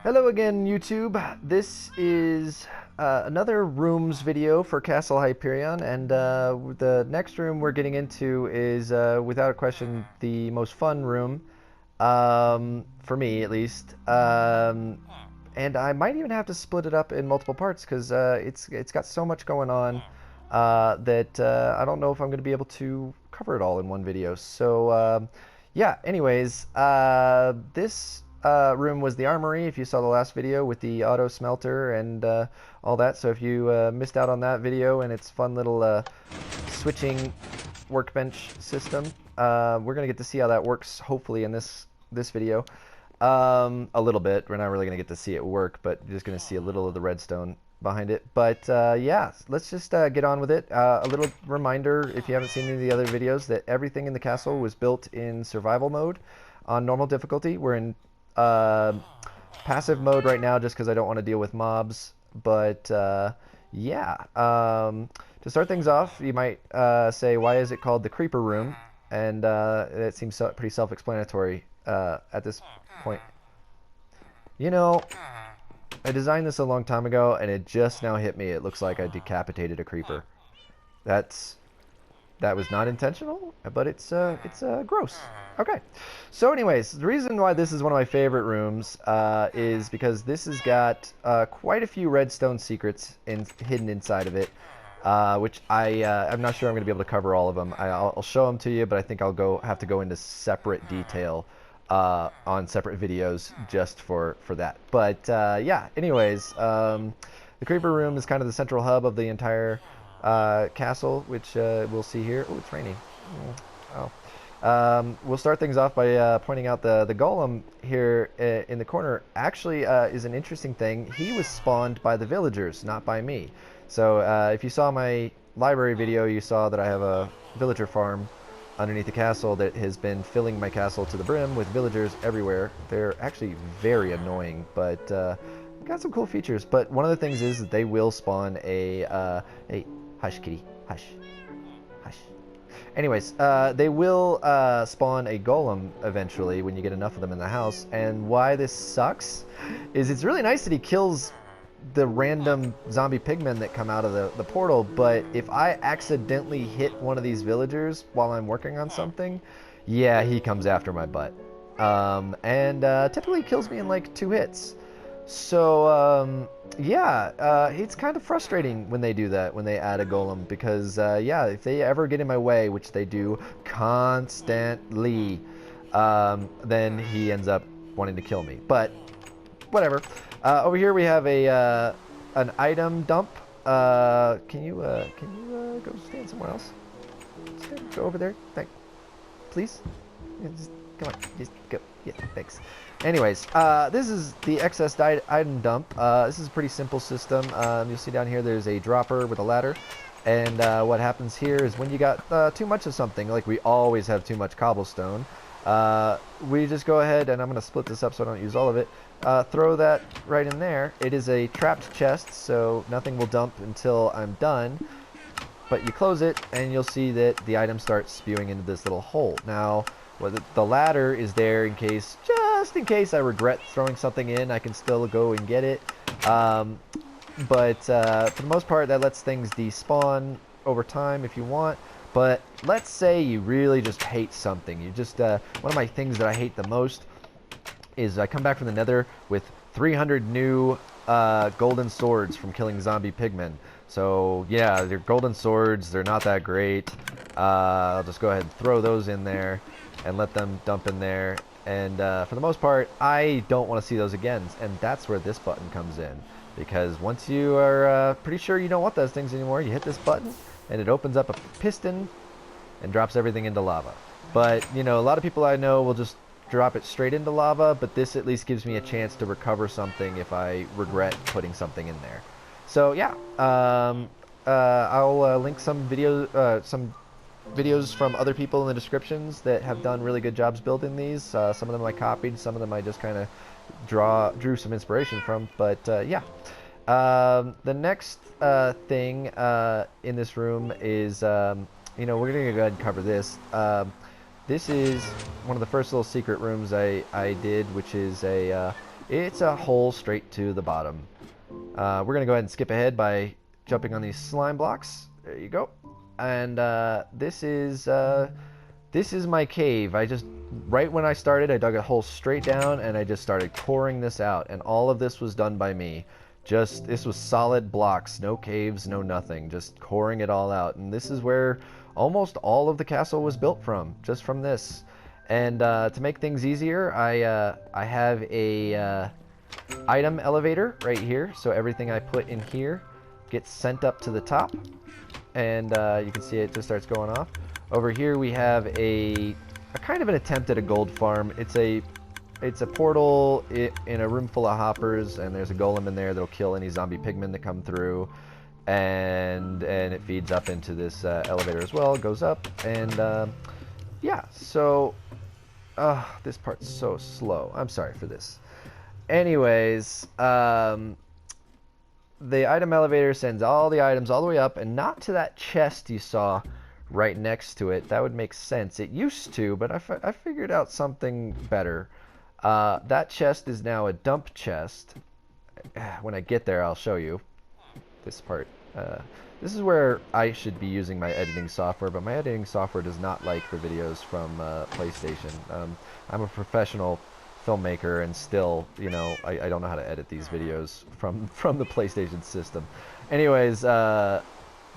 Hello again, YouTube. This is another rooms video for Castle Hyperion, and the next room we're getting into is, without a question, the most fun room, for me at least. And I might even have to split it up in multiple parts because it's got so much going on that I don't know if I'm going to be able to cover it all in one video. So yeah. Anyways, this room was the armory. If you saw the last video with the auto smelter and all that, so if you missed out on that video and its fun little switching workbench system, we're gonna get to see how that works. Hopefully in this video. A little bit. We're not really going to get to see it work, but you're just going to see a little of the redstone behind it. But yeah, let's just get on with it. A little reminder, if you haven't seen any of the other videos, that everything in the castle was built in survival mode on normal difficulty. We're in passive mode right now just because I don't want to deal with mobs. But yeah, to start things off, you might say, why is it called the creeper room? And it seems pretty self-explanatory at this point. You know, I designed this a long time ago, and it just now hit me. It looks like I decapitated a creeper. That was not intentional, but it's gross. Okay. So anyways, the reason why this is one of my favorite rooms is because this has got quite a few redstone secrets hidden inside of it, which I'm not sure I'm going to be able to cover all of them. I'll show them to you, but I think I'll have to go into separate detail on separate videos just for that. But yeah, anyways, the creeper room is kind of the central hub of the entire castle, which we'll see here. Oh, it's raining. Oh. We'll start things off by pointing out the golem here in the corner actually is an interesting thing. He was spawned by the villagers, not by me. So if you saw my library video, you saw that I have a villager farm underneath the castle that has been filling my castle to the brim with villagers everywhere. They're actually very annoying, but got some cool features. But one of the things is that they will spawn a hey, hush kitty, hush, hush. Anyways, they will spawn a golem eventually when you get enough of them in the house. And why this sucks is it's really nice that he kills the random zombie pigmen that come out of the portal, but if I accidentally hit one of these villagers while I'm working on something, yeah, he comes after my butt. And typically kills me in like 2 hits. So yeah, it's kind of frustrating when they do that, when they add a golem, because yeah, if they ever get in my way, which they do constantly, then he ends up wanting to kill me. But whatever. Over here we have an item dump. Can you go stand somewhere else? Just go over there. Please. Yeah, just come on. Just go. Yeah, thanks. Anyways, this is the excess item dump. This is a pretty simple system. You'll see down here there's a dropper with a ladder. And what happens here is when you got too much of something, like we always have too much cobblestone, we just go ahead, and I'm going to split this up so I don't use all of it. Throw that right in there. It is a trapped chest, so nothing will dump until I'm done. But you close it, and you'll see that the item starts spewing into this little hole. Now, the ladder is there in case, just in case I regret throwing something in, I can still go and get it. But for the most part, that lets things despawn over time if you want. But let's say you really just hate something. You just one of my things that I hate the most is I come back from the nether with 300 new golden swords from killing zombie pigmen. So yeah, they're golden swords, they're not that great. I'll just go ahead and throw those in there and let them dump in there. And for the most part, I don't want to see those again. And that's where this button comes in. Because once you are pretty sure you don't want those things anymore, you hit this button and it opens up a piston and drops everything into lava. But, you know, a lot of people I know will just drop it straight into lava, but this at least gives me a chance to recover something if I regret putting something in there. So yeah, I'll link some videos from other people in the descriptions that have done really good jobs building these. Some of them I copied, some of them I just kind of drew some inspiration from. But yeah, the next thing in this room is, you know, we're gonna go ahead and cover this. This is one of the first little secret rooms I did, which is a It's a hole straight to the bottom. We're going to go ahead and skip ahead by jumping on these slime blocks. There you go. And this is my cave. Right when I started, I dug a hole straight down and I just started coring this out. And all of this was done by me. This was solid blocks, no caves, no nothing, just coring it all out. And this is where almost all of the castle was built from, just from this. And to make things easier, I have a item elevator right here. So everything I put in here gets sent up to the top. And you can see it just starts going off. Over here we have a kind of an attempt at a gold farm. It's a portal in a room full of hoppers, and there's a golem in there that'll kill any zombie pigmen that come through, and it feeds up into this elevator as well. It goes up, and yeah. So this part's so slow. I'm sorry for this. Anyways, the item elevator sends all the items all the way up, and not to that chest you saw right next to it. That would make sense. It used to, but I figured out something better. That chest is now a dump chest. When I get there, I'll show you this part. This is where I should be using my editing software, but my editing software does not like the videos from PlayStation. I'm a professional filmmaker, and still, you know, I don't know how to edit these videos from the PlayStation system. Anyways,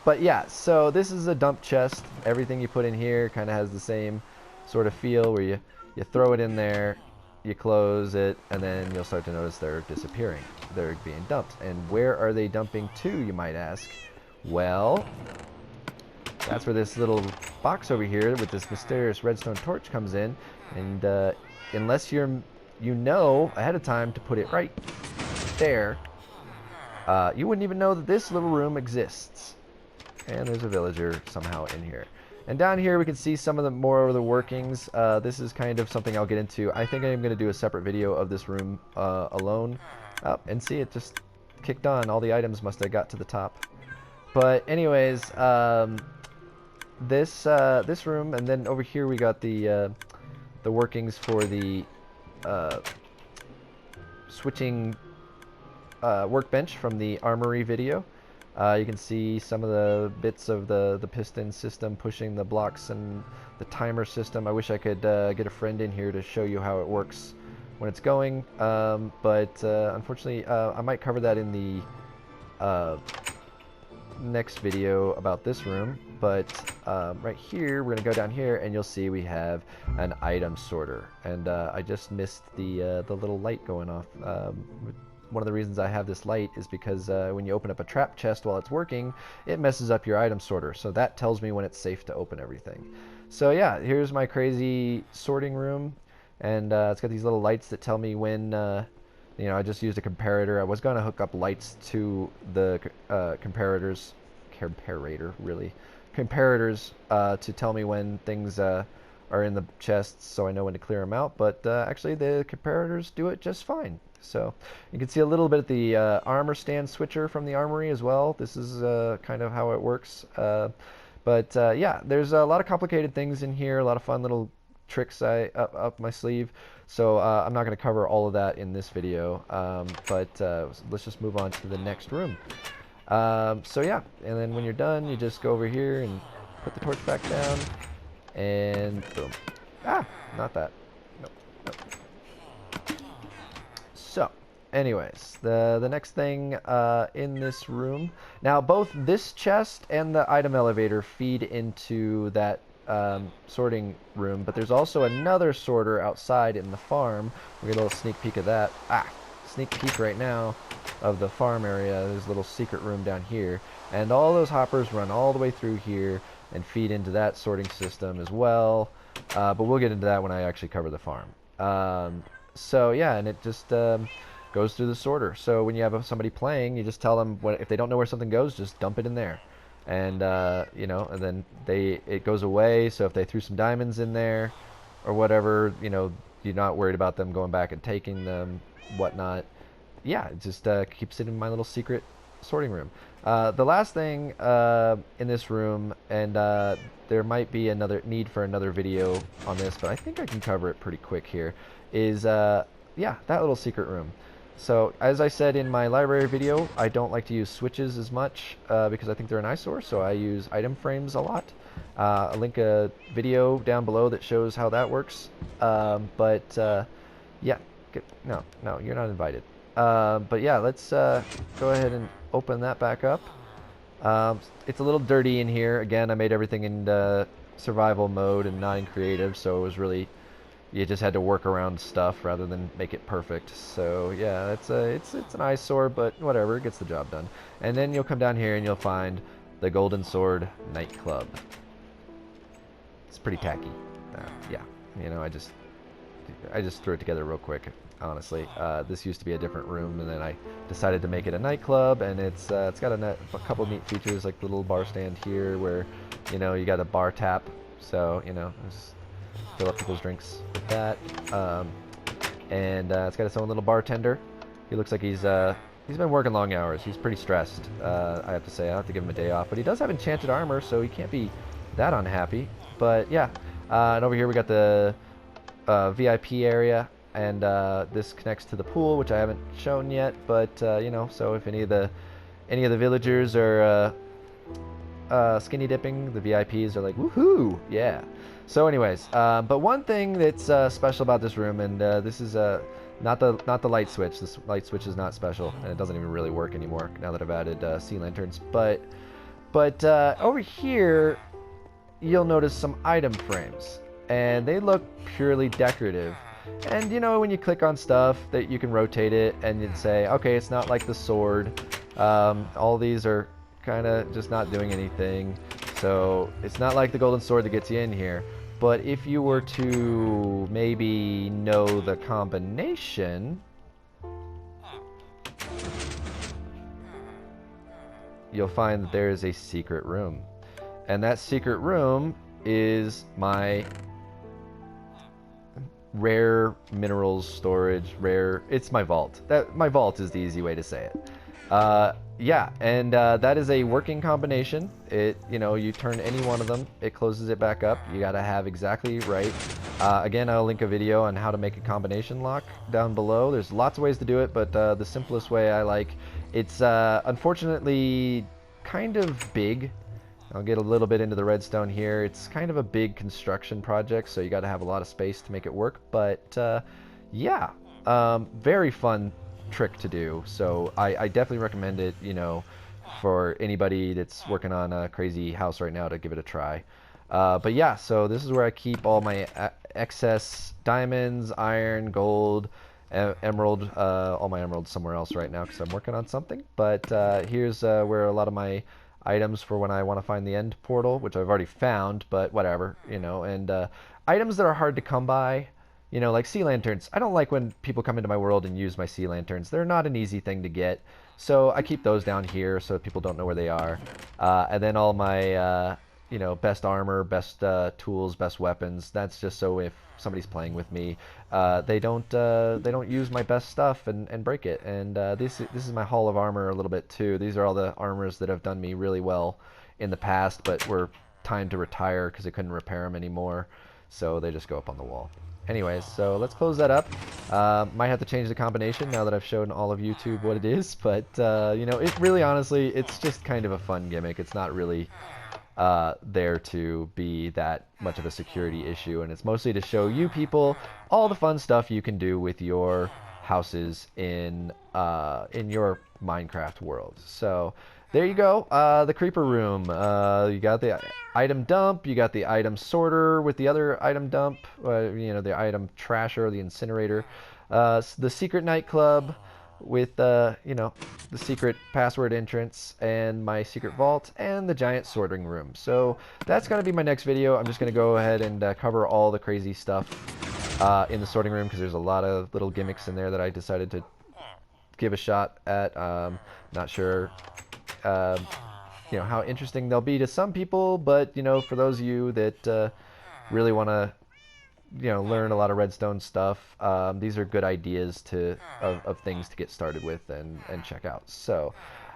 but yeah, so this is a dump chest. Everything you put in here kind of has the same sort of feel, where you throw it in there, you close it, and then you'll start to notice they're disappearing. They're being dumped. And where are they dumping to, you might ask? Well, that's where this little box over here with this mysterious redstone torch comes in. And unless you know ahead of time to put it right there, you wouldn't even know that this little room exists. And there's a villager somehow in here. And down here we can see some of the more of the workings. This is kind of something I'll get into. I think I'm going to do a separate video of this room alone. And see, it just kicked on. All the items must have got to the top. But anyways, this room, and then over here we got the workings for the switching workbench from the armory video. You can see some of the bits of the piston system pushing the blocks and the timer system. I wish I could get a friend in here to show you how it works when it's going, but unfortunately I might cover that in the next video about this room. But right here, we're gonna go down here, and you'll see we have an item sorter, and I just missed the little light going off. One of the reasons I have this light is because when you open up a trap chest while it's working, it messes up your item sorter. So that tells me when it's safe to open everything. So yeah, here's my crazy sorting room, and it's got these little lights that tell me when, you know, I just used a comparator. I was going to hook up lights to the comparators to tell me when things are in the chests, so I know when to clear them out. But actually the comparators do it just fine. So you can see a little bit of the armor stand switcher from the armory as well. This is kind of how it works. But yeah, there's a lot of complicated things in here, a lot of fun little tricks up my sleeve. So I'm not going to cover all of that in this video, but let's just move on to the next room. So yeah, and then when you're done, you just go over here and put the torch back down, and boom. Ah, not that. Nope, nope. So, anyways, the next thing in this room. Now, both this chest and the item elevator feed into that sorting room, but there's also another sorter outside in the farm. We get a little sneak peek of that. Sneak peek right now of the farm area. There's a little secret room down here, and all those hoppers run all the way through here and feed into that sorting system as well. But we'll get into that when I actually cover the farm. So yeah, and it just goes through the sorter. So when you have somebody playing, you just tell them if they don't know where something goes, just dump it in there, and you know, and then it goes away. So if they threw some diamonds in there or whatever, you know, you're not worried about them going back and taking them, whatnot. Yeah, it just keeps it in my little secret sorting room. The last thing in this room, and there might be another need for another video on this, but I think I can cover it pretty quick here, is yeah, yeah, that little secret room. So as I said in my library video, I don't like to use switches as much because I think they're an eyesore, so I use item frames a lot. I'll link a video down below that shows how that works. Yeah, no, you're not invited. But yeah, let's go ahead and open that back up. It's a little dirty in here. Again, I made everything in survival mode and not in creative, so it was really, you just had to work around stuff rather than make it perfect. So yeah, it's an eyesore, but whatever, it gets the job done. And then you'll come down here and you'll find the Golden Sword nightclub. It's pretty tacky. Yeah, you know, I just threw it together real quick. Honestly, this used to be a different room, and then I decided to make it a nightclub, and it's got a couple neat features, like the little bar stand here, where you know you got a bar tap, so you know just fill up people's drinks with that, and it's got its own little bartender. He looks like he's been working long hours. He's pretty stressed. I have to say, I have to give him a day off, but he does have enchanted armor, so he can't be that unhappy. But yeah, and over here we got the VIP area. And this connects to the pool, which I haven't shown yet. But you know, so if any of the villagers are skinny dipping, the VIPs are like, woohoo, yeah. So, anyways, but one thing that's special about this room, and this is not the light switch. This light switch is not special, and it doesn't even really work anymore now that I've added sea lanterns. But over here, you'll notice some item frames, and they look purely decorative. And you know, when you click on stuff, that you can rotate it and you'd say, okay, it's not like the sword. All these are kind of just not doing anything. So it's not like the golden sword that gets you in here. But if you were to maybe know the combination, you'll find that there is a secret room. And that secret room is my rare minerals storage, it's my vault. My vault is the easy way to say it. Yeah, and that is a working combination. You know, you turn any one of them, it closes it back up. You gotta have exactly right. Again, I'll link a video on how to make a combination lock down below. There's lots of ways to do it, but the simplest way I like. It's unfortunately kind of big. I'll get a little bit into the redstone here. It's kind of a big construction project, so you got to have a lot of space to make it work. But yeah, very fun trick to do. So I definitely recommend it, you know, for anybody that's working on a crazy house right now to give it a try. But yeah, so this is where I keep all my excess diamonds, iron, gold, emerald, all my emeralds somewhere else right now because I'm working on something. But here's where a lot of my items for when I want to find the end portal, which I've already found, but whatever, you know, and items that are hard to come by, you know, like sea lanterns. I don't like when people come into my world and use my sea lanterns. They're not an easy thing to get, so I keep those down here so people don't know where they are. And then all my, you know, best armor, best tools, best weapons. That's just so if somebody's playing with me, they don't use my best stuff and break it. And this is my hall of armor a little bit too. These are all the armors that have done me really well in the past, but were time to retire because I couldn't repair them anymore. So they just go up on the wall. Anyways, so let's close that up. Might have to change the combination now that I've shown all of YouTube what it is, but you know, it really honestly, it's just kind of a fun gimmick. It's not really there to be that much of a security issue, and it's mostly to show you people all the fun stuff you can do with your houses in your Minecraft world. So there you go, the creeper room. You got the item dump, you got the item sorter with the other item dump, you know, the item trasher, the incinerator, the secret nightclub with you know, the secret password entrance, and my secret vault, and the giant sorting room. So that's going to be my next video. I'm just going to go ahead and cover all the crazy stuff in the sorting room because there's a lot of little gimmicks in there that I decided to give a shot at. Not sure you know, how interesting they'll be to some people, but you know, for those of you that really want to, you know, learn a lot of redstone stuff, these are good ideas of things to get started with and check out. So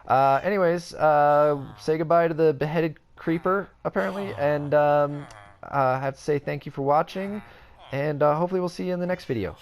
anyways, say goodbye to the beheaded creeper apparently, and I have to say thank you for watching, and hopefully we'll see you in the next video.